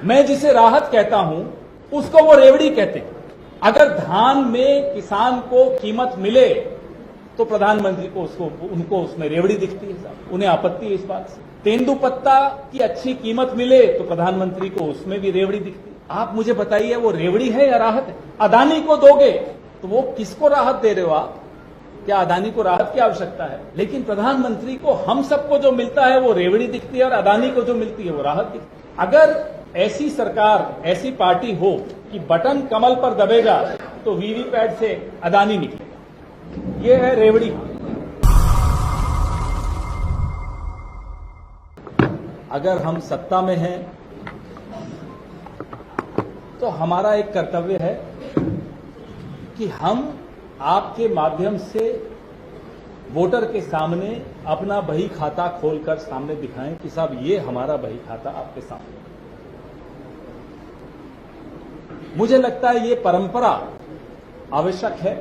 मैं जिसे राहत कहता हूं उसको वो रेवड़ी कहते हैं। अगर धान में किसान को कीमत मिले तो प्रधानमंत्री को उनको उसमें रेवड़ी दिखती है साहब, उन्हें आपत्ति है इस बात से। तेंदुपत्ता की अच्छी कीमत मिले तो प्रधानमंत्री को उसमें भी रेवड़ी दिखती है। आप मुझे बताइए वो रेवड़ी है या राहत है? अदानी को दोगे तो वो किसको राहत दे रहे हो आप? क्या अदानी को राहत की आवश्यकता है? लेकिन प्रधानमंत्री को हम सबको जो मिलता है वो रेवड़ी दिखती है और अदानी को जो मिलती है वो राहत दिखती है। अगर ऐसी सरकार, ऐसी पार्टी हो कि बटन कमल पर दबेगा तो वीवीपैट से अदानी निकलेगा, ये है रेवड़ी। अगर हम सत्ता में हैं तो हमारा एक कर्तव्य है कि हम आपके माध्यम से वोटर के सामने अपना बही खाता खोलकर सामने दिखाएं कि साहब ये हमारा बही खाता आपके सामने। मुझे लगता है ये परंपरा आवश्यक है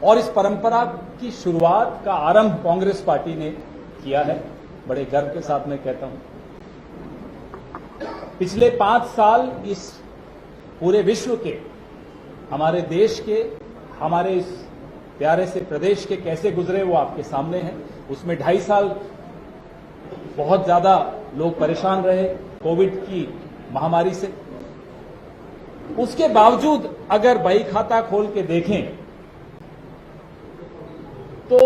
और इस परंपरा की शुरुआत का आरंभ कांग्रेस पार्टी ने किया है। बड़े गर्व के साथ मैं कहता हूं, पिछले 5 साल इस पूरे विश्व के, हमारे देश के, हमारे इस प्यारे से प्रदेश के कैसे गुजरे वो आपके सामने हैं। उसमें 2.5 साल बहुत ज्यादा लोग परेशान रहे कोविड की महामारी से। उसके बावजूद अगर बही खाता खोल के देखें तो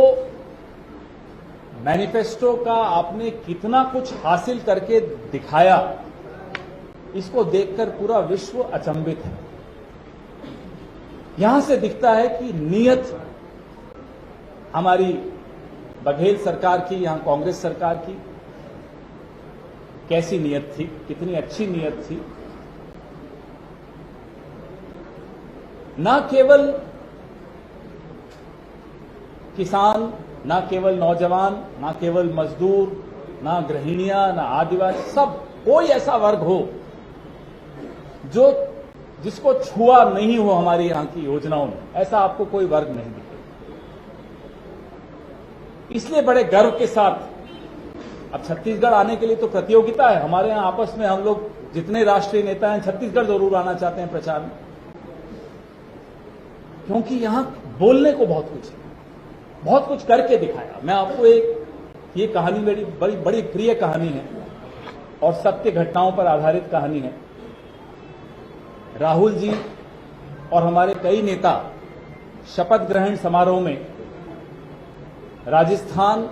मैनिफेस्टो का आपने कितना कुछ हासिल करके दिखाया, इसको देखकर पूरा विश्व अचंभित है। यहां से दिखता है कि नीयत हमारी बघेल सरकार की, यहां कांग्रेस सरकार की कैसी नीयत थी, कितनी अच्छी नीयत थी। ना केवल किसान, ना केवल नौजवान, ना केवल मजदूर, ना गृहिणियां, ना आदिवासी, सब कोई ऐसा वर्ग हो जो जिसको छुआ नहीं हो हमारी यहां की योजनाओं में, ऐसा आपको कोई वर्ग नहीं दिखेगा। इसलिए बड़े गर्व के साथ अब छत्तीसगढ़ आने के लिए तो प्रतियोगिता है हमारे यहां आपस में। हम लोग जितने राष्ट्रीय नेता हैं छत्तीसगढ़ जरूर आना चाहते हैं प्रचार में, क्योंकि यहां बोलने को बहुत कुछ है, बहुत कुछ करके दिखाया। मैं आपको ये कहानी मेरी बड़ी प्रिय कहानी है और सत्य घटनाओं पर आधारित कहानी है। राहुल जी और हमारे कई नेता शपथ ग्रहण समारोह में राजस्थान,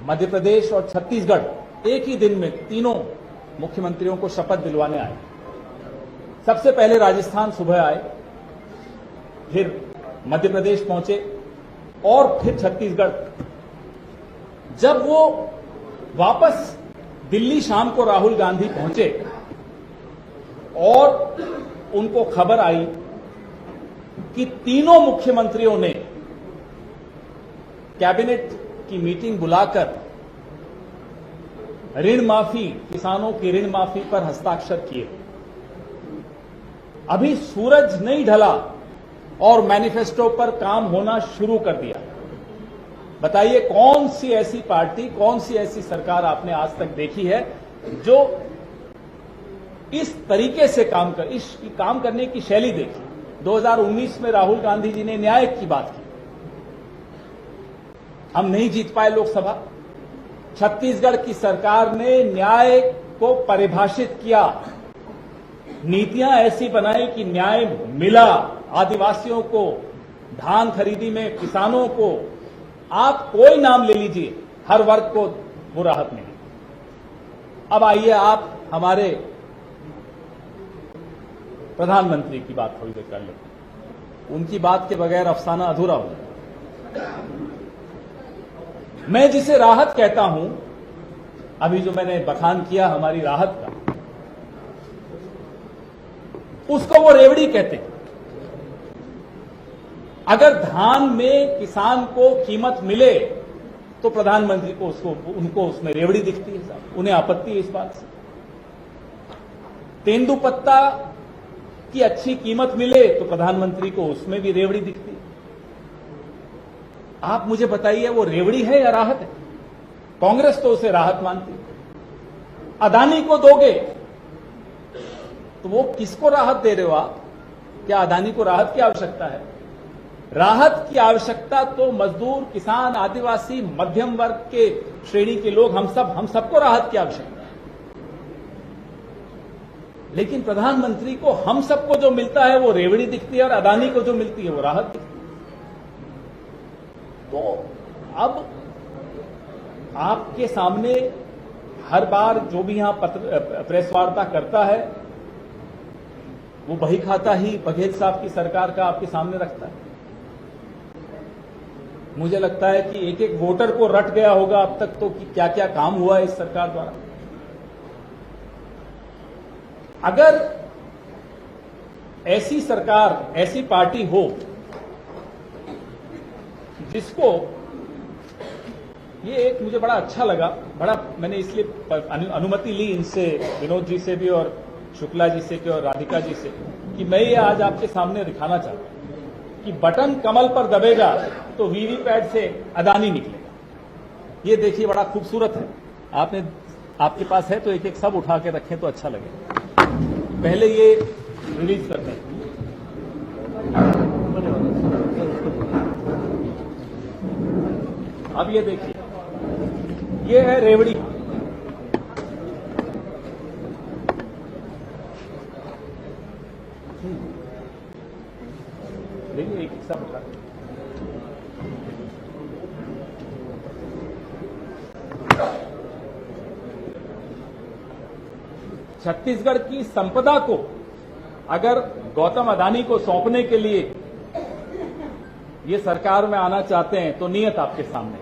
मध्य प्रदेश और छत्तीसगढ़ एक ही दिन में तीनों मुख्यमंत्रियों को शपथ दिलवाने आए। सबसे पहले राजस्थान सुबह आए, फिर मध्य प्रदेश पहुंचे और फिर छत्तीसगढ़। जब वो वापस दिल्ली शाम को राहुल गांधी पहुंचे और उनको खबर आई कि तीनों मुख्यमंत्रियों ने कैबिनेट की मीटिंग बुलाकर ऋण माफी, किसानों की ऋण माफी पर हस्ताक्षर किए। अभी सूरज नहीं ढला और मैनिफेस्टो पर काम होना शुरू कर दिया। बताइए कौन सी ऐसी पार्टी, कौन सी ऐसी सरकार आपने आज तक देखी है जो इस तरीके से काम करने की शैली देखी। 2019 में राहुल गांधी जी ने न्याय की बात की, हम नहीं जीत पाए लोकसभा। छत्तीसगढ़ की सरकार ने न्याय को परिभाषित किया, नीतियां ऐसी बनाई कि न्याय मिला। आदिवासियों को धान खरीदी में, किसानों को, आप कोई नाम ले लीजिए, हर वर्ग को वो राहत मिली। अब आइए आप हमारे प्रधानमंत्री की बात थोड़ी देर कर लें। उनकी बात के बगैर अफसाना अधूरा हो जाए। मैं जिसे राहत कहता हूं, अभी जो मैंने बखान किया हमारी राहत का, उसको वो रेवड़ी कहते हैं। अगर धान में किसान को कीमत मिले तो प्रधानमंत्री को उनको उसमें रेवड़ी दिखती है साहब, उन्हें आपत्ति है इस बात से। तेंदुपत्ता की अच्छी कीमत मिले तो प्रधानमंत्री को उसमें भी रेवड़ी दिखती है। आप मुझे बताइए वो रेवड़ी है या राहत है? कांग्रेस तो उसे राहत मानती है। अदानी को दोगे तो वो किसको राहत दे रहे हो आप? क्या अदानी को राहत की आवश्यकता है? राहत की आवश्यकता तो मजदूर, किसान, आदिवासी, मध्यम वर्ग के श्रेणी के लोग, हम सबको राहत की आवश्यकता है। लेकिन प्रधानमंत्री को हम सबको जो मिलता है वो रेवड़ी दिखती है और अदानी को जो मिलती है वो राहत दिखती है। तो अब आपके सामने हर बार जो भी यहां प्रेस वार्ता करता है वो बही खाता ही बघेल साहब की सरकार का आपके सामने रखता है। मुझे लगता है कि एक एक वोटर को रट गया होगा अब तक तो कि क्या क्या काम हुआ है इस सरकार द्वारा। अगर ऐसी सरकार, ऐसी पार्टी हो जिसको, ये एक मुझे बड़ा अच्छा लगा, मैंने इसलिए अनुमति ली इनसे, विनोद जी से भी और शुक्ला जी से और राधिका जी से, कि मैं ये आज आपके सामने दिखाना चाहता हूं कि बटन कमल पर दबेगा तो वीवीपैट से अदानी निकलेगा। ये देखिए बड़ा खूबसूरत है। आपके पास है तो एक एक सब उठा के रखें तो अच्छा लगेगा। पहले ये रिलीज करते हैं। अब ये देखिए, ये है रेवड़ी। देखिए एक सब उठा, छत्तीसगढ़ की संपदा को अगर गौतम अदानी को सौंपने के लिए ये सरकार में आना चाहते हैं तो नियत आपके सामने।